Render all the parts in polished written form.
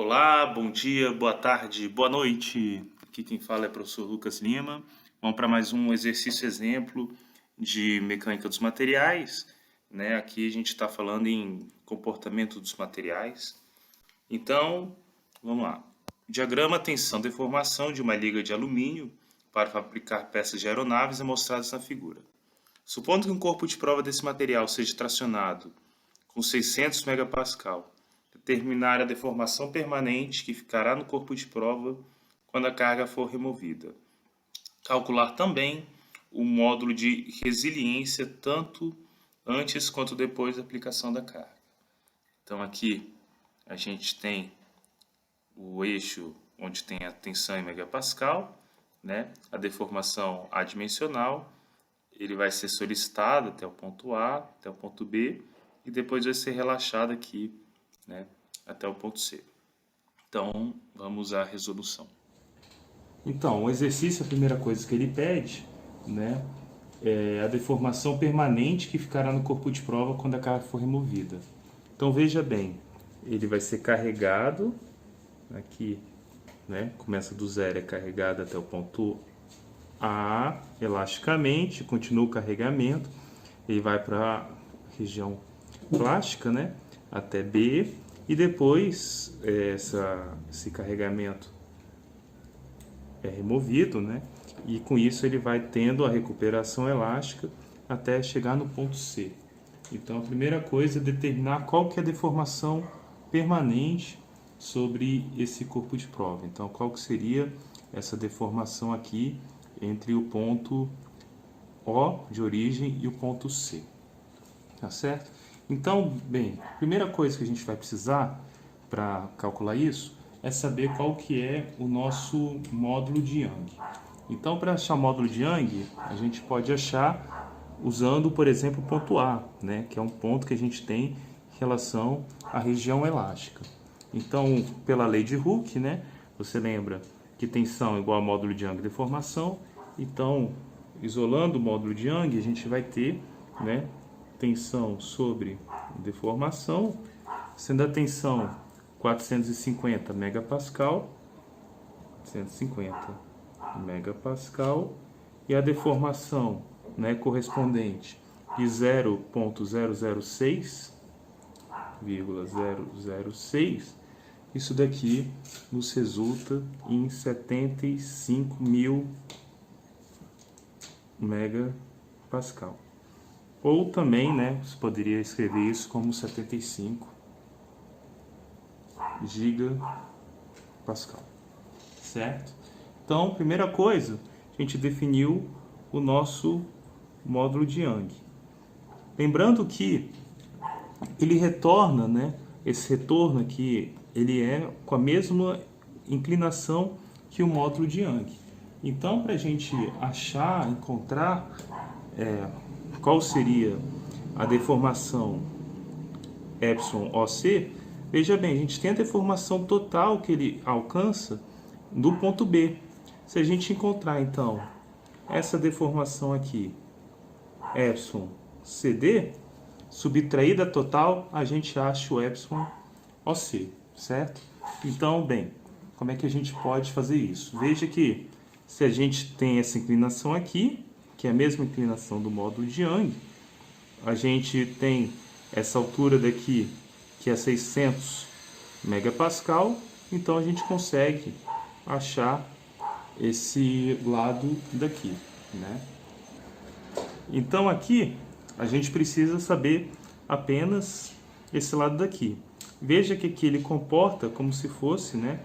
Olá, bom dia, boa tarde, boa noite. Aqui quem fala é o professor Lucas Lima. Vamos para mais um exercício exemplo de mecânica dos materiais, né? Aqui a gente está falando em comportamento dos materiais. Então, vamos lá. Diagrama tensão deformação de uma liga de alumínio para fabricar peças de aeronaves é mostrado na figura. Supondo que um corpo de prova desse material seja tracionado com 600 megapascal, determinar a deformação permanente que ficará no corpo de prova quando a carga for removida. Calcular também o módulo de resiliência tanto antes quanto depois da aplicação da carga. Então aqui a gente tem o eixo onde tem a tensão em megapascal, né? A deformação adimensional, ele vai ser solicitado até o ponto A, até o ponto B, e depois vai ser relaxado aqui, né, até o ponto C. Então, vamos à resolução. Então, o exercício, a primeira coisa que ele pede, né, é a deformação permanente que ficará no corpo de prova quando a carga for removida. Então, veja bem, ele vai ser carregado aqui, né, começa do zero, é carregado até o ponto A, elasticamente, continua o carregamento, ele vai para a região plástica, né, até B, e depois esse carregamento é removido, né, e com isso ele vai tendo a recuperação elástica até chegar no ponto C. Então a primeira coisa é determinar qual que é a deformação permanente sobre esse corpo de prova. Então qual que seria essa deformação aqui entre o ponto O de origem e o ponto C. Tá certo? Então, bem, a primeira coisa que a gente vai precisar para calcular isso é saber qual que é o nosso módulo de Young. Então, para achar o módulo de Young, a gente pode achar usando, por exemplo, o ponto A, né, que é um ponto que a gente tem em relação à região elástica. Então, pela lei de Hooke, né, você lembra que tensão é igual a módulo de Young deformação. Então, isolando o módulo de Young, a gente vai ter, né, tensão sobre deformação, sendo a tensão 450 megapascal, 450 megapascal, e a deformação, né, correspondente de 0,006, isso daqui nos resulta em 75.000 megapascal. Ou também, né, você poderia escrever isso como 75 gigapascal, certo? Então, primeira coisa, a gente definiu o nosso módulo de Young. Lembrando que ele retorna, né, esse retorno aqui, ele é com a mesma inclinação que o módulo de Young. Então, para a gente achar, encontrar qual seria a deformação epsilon OC, veja bem, a gente tem a deformação total que ele alcança do ponto B. Se a gente encontrar, então, essa deformação aqui, epsilon CD, subtraída total, a gente acha o epsilon OC, certo? Então, bem, como é que a gente pode fazer isso? Veja que se a gente tem essa inclinação aqui, que é a mesma inclinação do módulo de Young, a gente tem essa altura daqui, que é 600 megapascal, então a gente consegue achar esse lado daqui, né? Então aqui a gente precisa saber apenas esse lado daqui. Veja que aqui ele comporta como se fosse, né,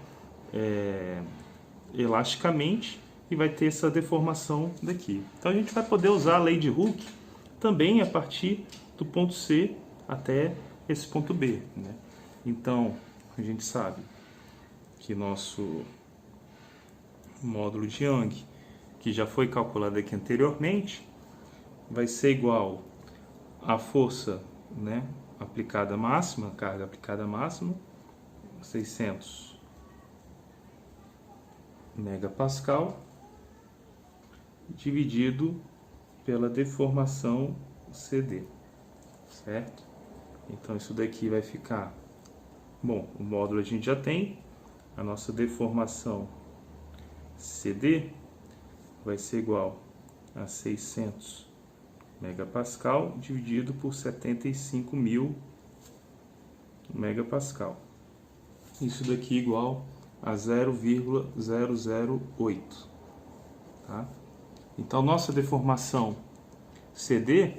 elasticamente, e vai ter essa deformação daqui. Então a gente vai poder usar a lei de Hooke também a partir do ponto C até esse ponto B, né? Então a gente sabe que nosso módulo de Young, que já foi calculado aqui anteriormente, vai ser igual à força, né, aplicada máxima, carga aplicada máxima, 600 megapascal, dividido pela deformação CD, certo? Então isso daqui vai ficar, bom, o módulo a gente já tem, a nossa deformação CD vai ser igual a 600 megapascal dividido por 75.000 megapascal. Isso daqui igual a 0,008, tá? Então, nossa deformação CD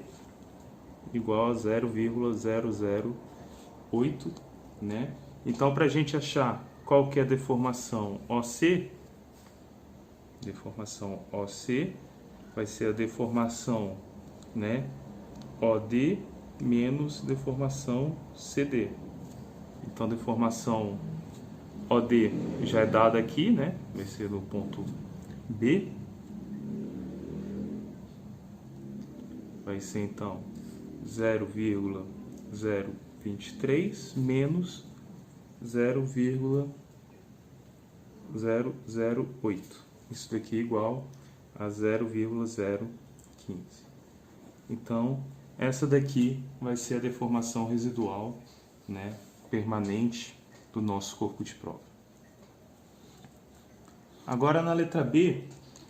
igual a 0,008, né? Então, para a gente achar qual que é a deformação OC vai ser a deformação, né, OD menos deformação CD. Então, deformação OD já é dada aqui, né? Vai ser no ponto B. Vai ser então 0,023 menos 0,008. Isso daqui é igual a 0,015. Então, essa daqui vai ser a deformação residual, né, permanente do nosso corpo de prova. Agora, na letra B,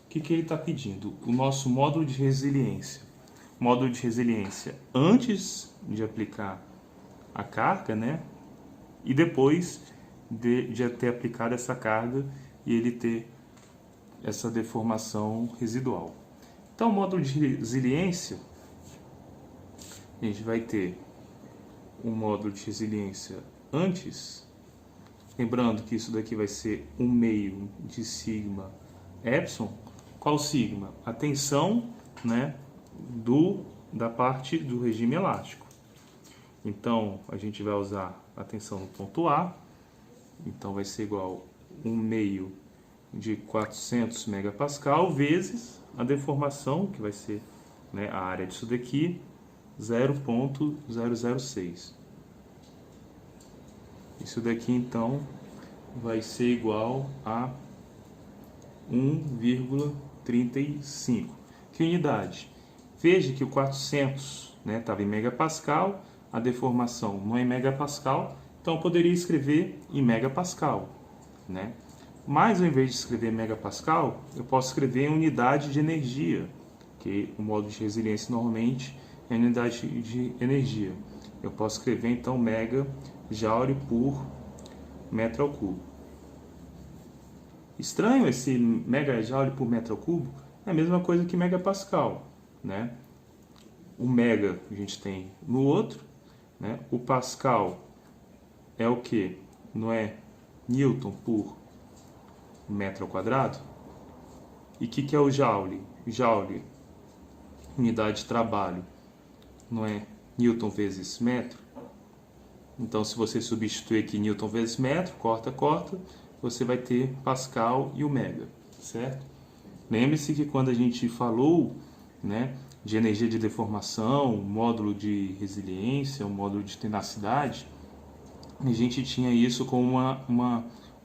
o que ele está pedindo? O nosso módulo de resiliência. Módulo de resiliência antes de aplicar a carga, né? E depois de ter aplicado essa carga e ele ter essa deformação residual. Então, o módulo de resiliência, a gente vai ter um módulo de resiliência antes, lembrando que isso daqui vai ser 1/2 de sigma epsilon. Qual sigma? A tensão, né, da parte do regime elástico. Então, a gente vai usar a tensão no ponto A, então vai ser igual a 1/2 de 400 megapascal vezes a deformação, que vai ser, né, a área disso daqui, 0,006. Isso daqui, então, vai ser igual a 1,35. Que unidade? Veja que o 400, né, estava em megapascal, a deformação não é em megapascal, então eu poderia escrever em megapascal, né? Mas ao invés de escrever em megapascal, eu posso escrever em unidade de energia, que o módulo de resiliência normalmente é unidade de energia. Eu posso escrever então mega joule por metro ao cubo. Estranho esse mega joule por metro ao cubo, é a mesma coisa que megapascal, né? O mega a gente tem no outro, né? O pascal é o que? Não é newton por metro ao quadrado? E o que é o joule? Joule, unidade de trabalho, não é newton vezes metro? Então, se você substituir aqui newton vezes metro, corta, você vai ter pascal e o mega, certo? Lembre-se que quando a gente falou, né, de energia de deformação, módulo de resiliência, módulo de tenacidade, a gente tinha isso como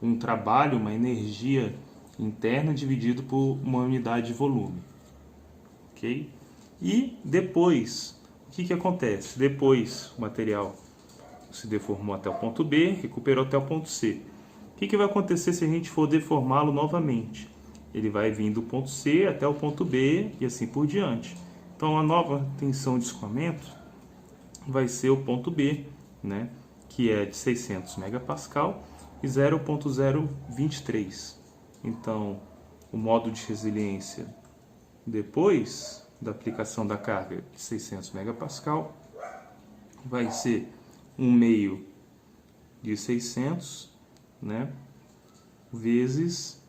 um trabalho, uma energia interna dividido por uma unidade de volume, ok? E depois, o que acontece? Depois o material se deformou até o ponto B, recuperou até o ponto C. O que vai acontecer se a gente for deformá-lo novamente? Ele vai vir do ponto C até o ponto B e assim por diante. Então, a nova tensão de escoamento vai ser o ponto B, né, que é de 600 megapascal e 0,023. Então, o módulo de resiliência depois da aplicação da carga de 600 megapascal vai ser 1/2 de 600, né, vezes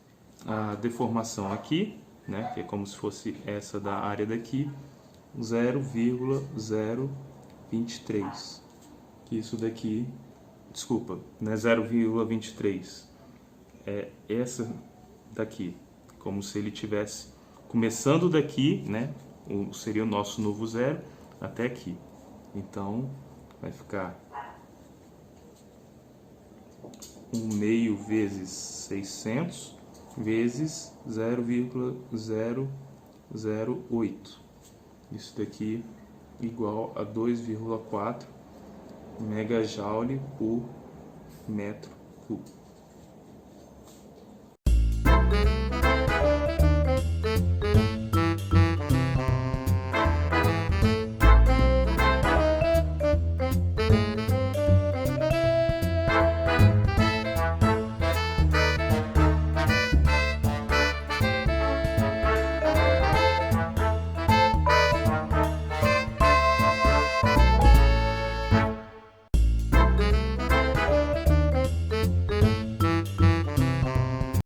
a deformação aqui, né, que é como se fosse essa da área daqui, 0,023. Que isso daqui, desculpa, não é 0,23, é essa daqui, como se ele tivesse começando daqui, né, seria o nosso novo zero, até aqui. Então, vai ficar 1/2 vezes 600 vezes 0,008. Isso daqui igual a 2,4 megajoule por metro cúbico.